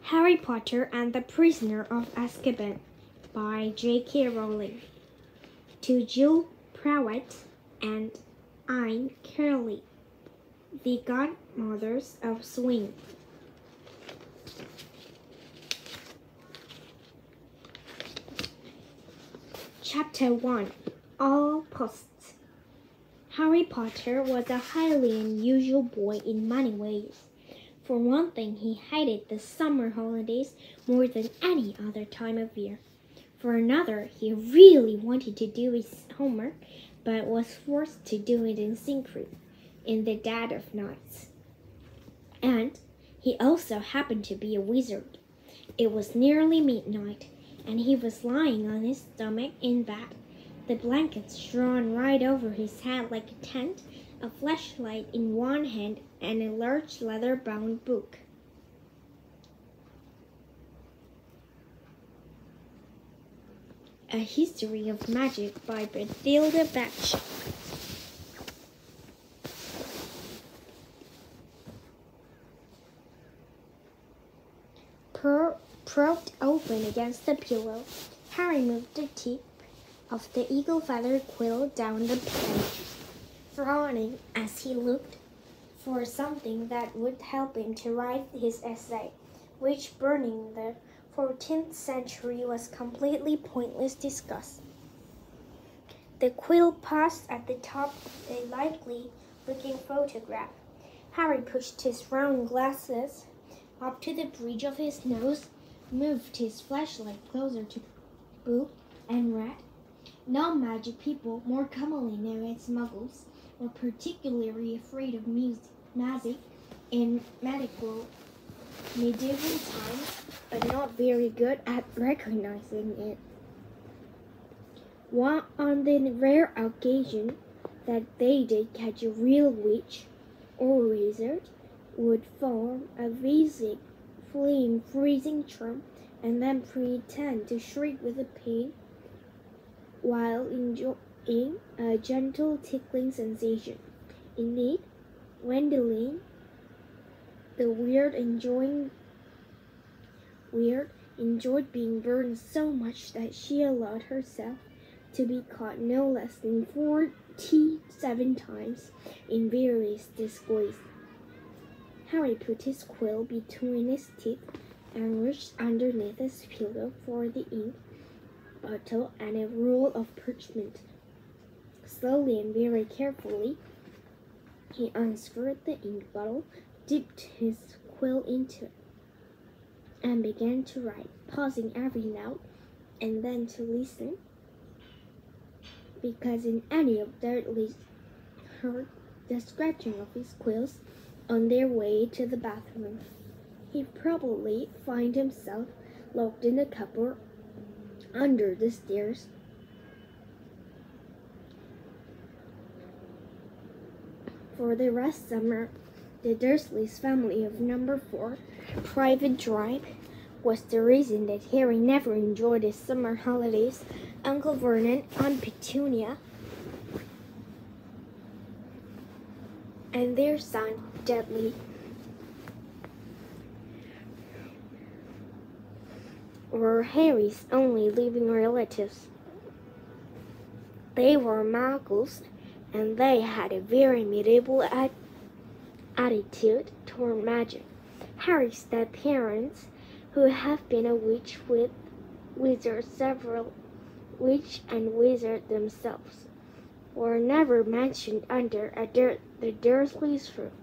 Harry Potter and the Prisoner of Azkaban by J.K. Rowling. To Jill Prowett and Anne Curley, the godmothers of Swing. Chapter 1. All Posts. Harry Potter was a highly unusual boy in many ways. For one thing, he hated the summer holidays more than any other time of year. For another, he really wanted to do his homework, but was forced to do it in secret, in the dead of nights. And he also happened to be a wizard. It was nearly midnight, and he was lying on his stomach in bed, the blankets drawn right over his head like a tent, a flashlight in one hand, and a large leather-bound book. A History of Magic by Bathilda Batch. Propped open against the pillow, Harry moved the tip of the eagle feather quill down the page, frowning as he looked for something that would help him to write his essay, which, burning the 14th century, was completely pointless discuss. The quill paused at the top of a likely-looking photograph. Harry pushed his round glasses up to the bridge of his nose, moved his flashlight closer to the book, and read. Non-magic people, more commonly known as muggles, were particularly afraid of magic in medieval times, but not very good at recognizing it. On the rare occasion that they did catch a real witch or wizard, would form a visit, fleeing freezing charm, and then pretend to shriek with the pain while enjoying a gentle tickling sensation. Indeed, Gwendoline, the weird enjoyed being burned so much that she allowed herself to be caught no less than 47 times in various disguises. Harry put his quill between his teeth and reached underneath his pillow for the ink bottle and a roll of parchment. Slowly and very carefully, he unscrewed the ink bottle, dipped his quill into it, and began to write, pausing every now and then to listen, because in any of Dudley heard the scratching of his quills on their way to the bathroom. He'd probably find himself locked in a cupboard under the stairs. For the rest summer, the Dursleys' family of number 4, Private Drive, was the reason that Harry never enjoyed his summer holidays. Uncle Vernon, Aunt Petunia, and their son, Dudley, were Harry's only living relatives. They were muggles, and they had a very medieval attitude toward magic. Harry's step-parents, who have been a witch and wizard themselves, were never mentioned under the Dursleys' roof.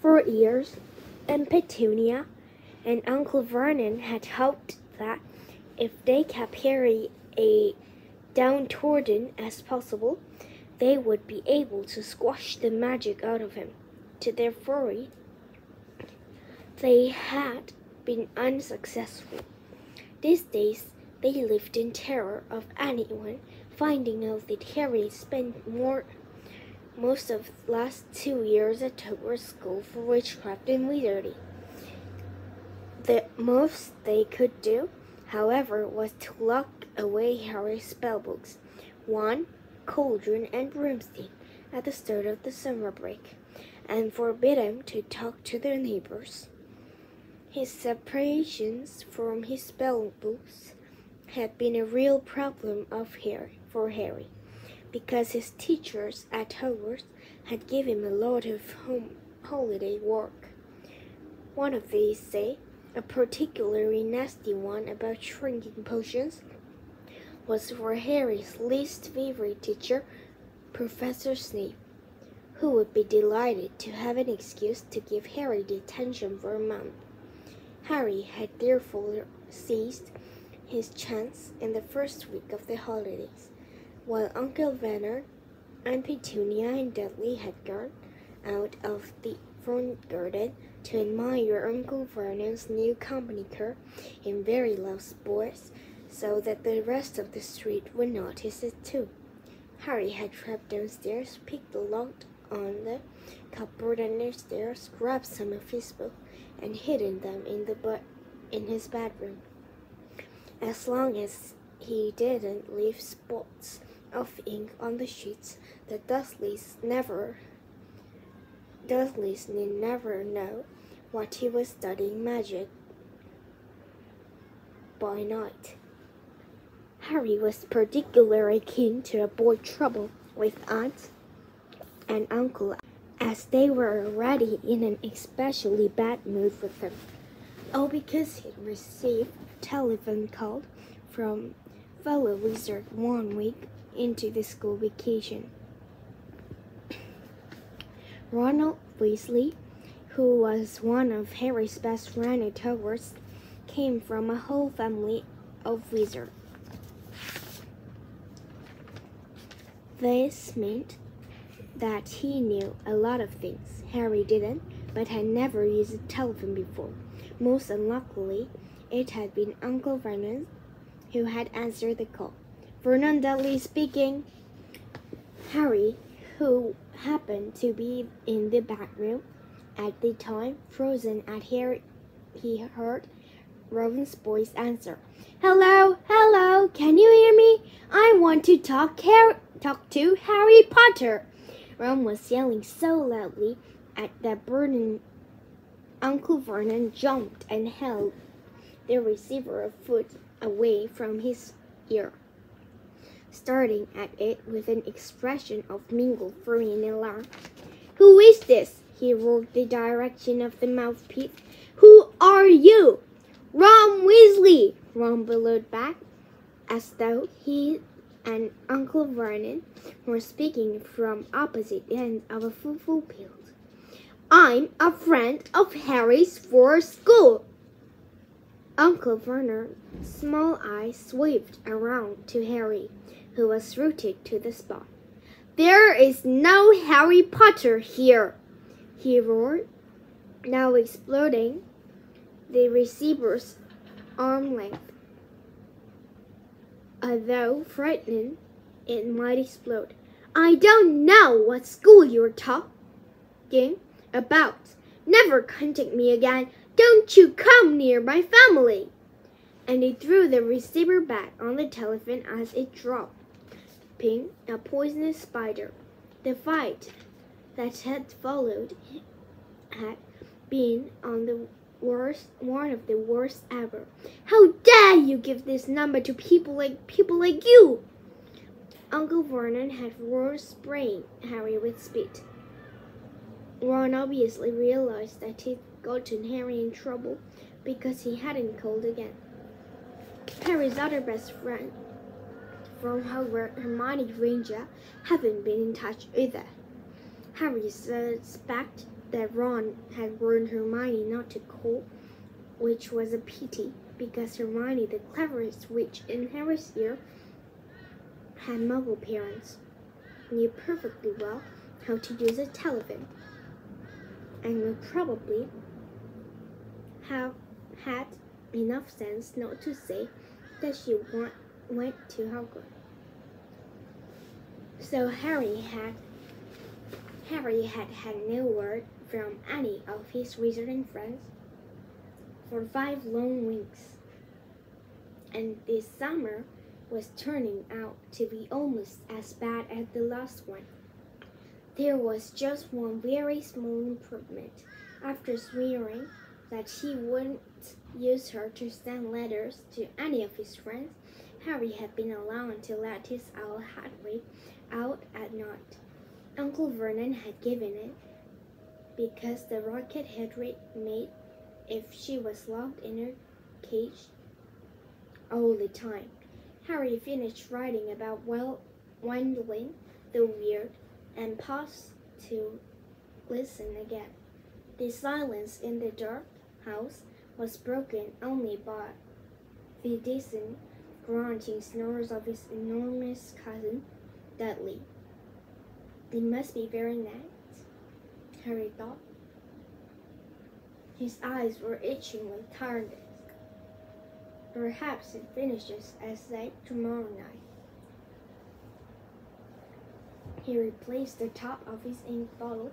For years, Aunt Petunia and Uncle Vernon had hoped that if they kept Harry as downtrodden as possible, they would be able to squash the magic out of him. To their fury, they had been unsuccessful. These days, they lived in terror of anyone finding out that Harry spent most of the last 2 years at Hogwarts School for Witchcraft and Wizardry. The most they could do, however, was to lock away Harry's spellbooks, wand, cauldron, and broomstick at the start of the summer break, and forbid him to talk to their neighbors. His separations from his spelling books had been a real problem for Harry, because his teachers at Hogwarts had given him a lot of holiday work. One of these, say, a particularly nasty one about shrinking potions, was for Harry's least favorite teacher, Professor Snape, who would be delighted to have an excuse to give Harry detention for a month. Harry had therefore seized his chance in the first week of the holidays, while Uncle Vernon and Petunia and Dudley had gone out of the front garden to admire Uncle Vernon's new company car in very loud voice, so that the rest of the street would notice it too. Harry had crept downstairs, picked the lock on the cupboard understairs, grabbed some of his books, and hidden them in his bedroom. As long as he didn't leave spots of ink on the sheets, the Dursleys need never know what he was studying magic by night. Harry was particularly keen to avoid trouble with Aunt and Uncle, as they were already in an especially bad mood with him, all because he'd received a telephone call from fellow wizard 1 week into the school vacation. Ronald Weasley, who was one of Harry's best friends at Hogwarts, came from a whole family of wizards. This meant that he knew a lot of things Harry didn't, but had never used a telephone before. Most unluckily, it had been Uncle Vernon who had answered the call. Vernon Dudley speaking. Harry, who happened to be in the back room at the time, frozen at he heard Ron's voice answer. Hello, hello, can you hear me? I want to talk to Harry Potter. Ron was yelling so loudly that Uncle Vernon jumped and held the receiver a foot away from his ear, starting at it with an expression of mingled fury and alarm. Who is this? He roared the direction of the mouthpiece. Who are you? Ron Weasley, Ron bellowed back, as though he and Uncle Vernon were speaking from opposite ends of a football field. I'm a friend of Harry's for school. Uncle Vernon's small eyes swept around to Harry, who was rooted to the spot. There is no Harry Potter here, he roared, now exploding the receiver's arm length. Although frightened, it might explode. I don't know what school you're talking about. Never contact me again. Don't you come near my family. And he threw the receiver back on the telephone as it dropped, ping a poisonous spider. The fight that had followed had been one of the worst ever. How dare you give this number to people like you? Uncle Vernon had roared, spraying Harry with spit. Ron obviously realized that he'd gotten Harry in trouble because he hadn't called again. Harry's other best friend from Hogwarts, Hermione Granger, hadn't been in touch either. Harry suspected that Ron had warned Hermione not to call, which was a pity, because Hermione, the cleverest witch in Harry's year, had Muggle parents, knew perfectly well how to use a telephone, and would probably have had enough sense not to say that she went to Hogwarts. So Harry had no word from any of his wizarding friends for 5 long weeks, and this summer was turning out to be almost as bad as the last one. There was just one very small improvement. After swearing that he wouldn't use her to send letters to any of his friends, Harry had been allowed to let his owl Hedwig out at night. Uncle Vernon had given it because the racket Hedwig made if she was locked in her cage all the time. Harry finished writing about Wendling the Weird and paused to listen again. The silence in the dark house was broken only by the distant, grunting snores of his enormous cousin, Dudley. It must be very nice, Harry thought. His eyes were itching with tiredness. Perhaps it finishes as late tomorrow night. He replaced the top of his ink bottle,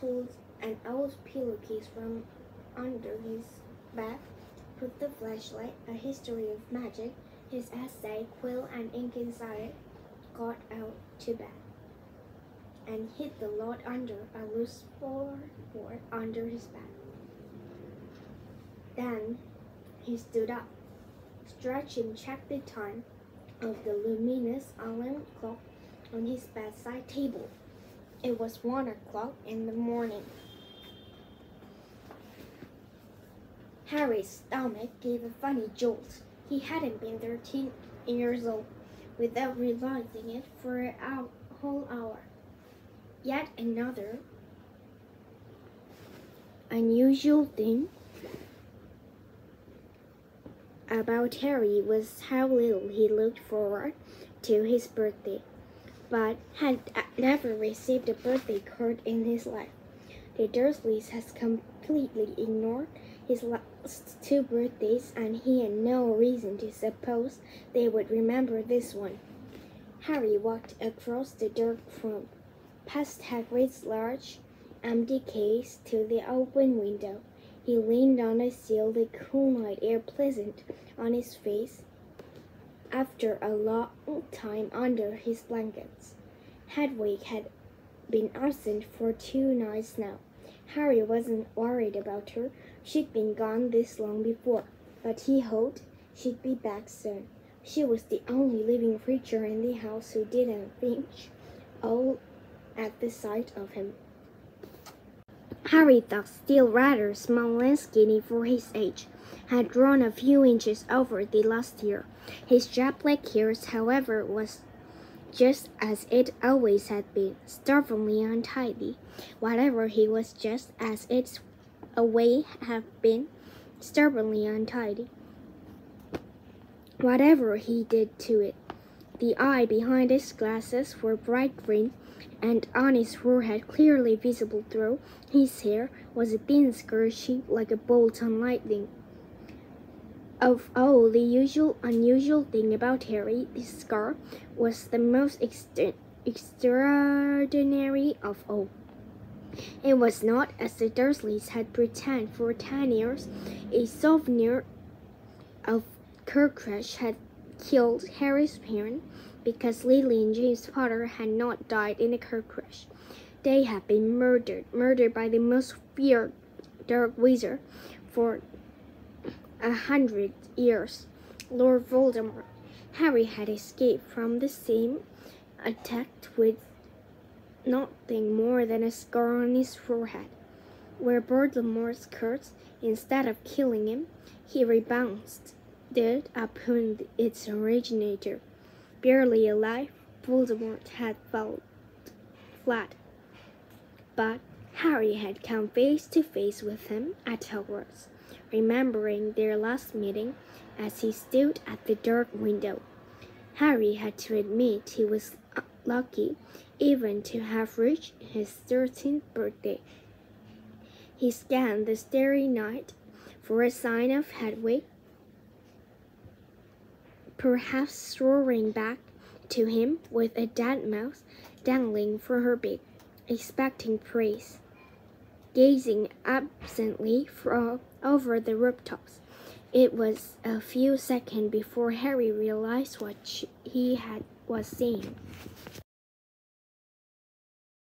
pulled an old pillowcase from under his bed, put the flashlight, a history of magic, his essay, quill and ink inside it, got out to bed, and hid the lot under a loose floorboard under his bed. Then he stood up, stretched and checked the time of the luminous alarm clock on his bedside table. It was 1 o'clock in the morning. Harry's stomach gave a funny jolt. He hadn't been 13 years old without realizing it for a whole hour. Yet another unusual thing about Harry was how little he looked forward to his birthday, but had never received a birthday card in his life. The Dursleys had completely ignored his last 2 birthdays, and he had no reason to suppose they would remember this one. Harry walked across the dark room, past Hagrid's large, empty case to the open window. He leaned on the sill, the cool night air pleasant on his face after a long time under his blankets. Hedwig had been absent for 2 nights now. Harry wasn't worried about her. She'd been gone this long before, but he hoped she'd be back soon. She was the only living creature in the house who didn't flinch at the sight of him. Harry, though still rather small and skinny for his age, had grown a few inches over the last year. His jet black hair, however, was just as it always had been, stubbornly untidy. Whatever he was, just as its always have been, stubbornly untidy. Whatever he did to it, the eye behind his glasses were bright green, and on his forehead, clearly visible through his hair, was a thin scar shaped like a bolt on lightning. Of all the unusual thing about Harry, this scar was the most extraordinary of all. It was not, as the Dursleys had pretended for 10 years, a souvenir of car crash had killed Harry's parents, because Lily and James Potter had not died in a car crash. They had been murdered by the most feared dark wizard for 100 years, Lord Voldemort. Harry had escaped from the same attack with nothing more than a scar on his forehead, where Voldemort's curse, instead of killing him, he rebounded upon its originator. Barely alive, Voldemort had fallen flat, but Harry had come face to face with him at Hogwarts, remembering their last meeting as he stood at the dark window. Harry had to admit he was lucky even to have reached his 13th birthday. He scanned the starry night for a sign of Hedwig, perhaps soaring back to him with a dead mouse dangling from her beak, expecting praise. Gazing absently over the rooftops, it was a few seconds before Harry realized what he was seeing.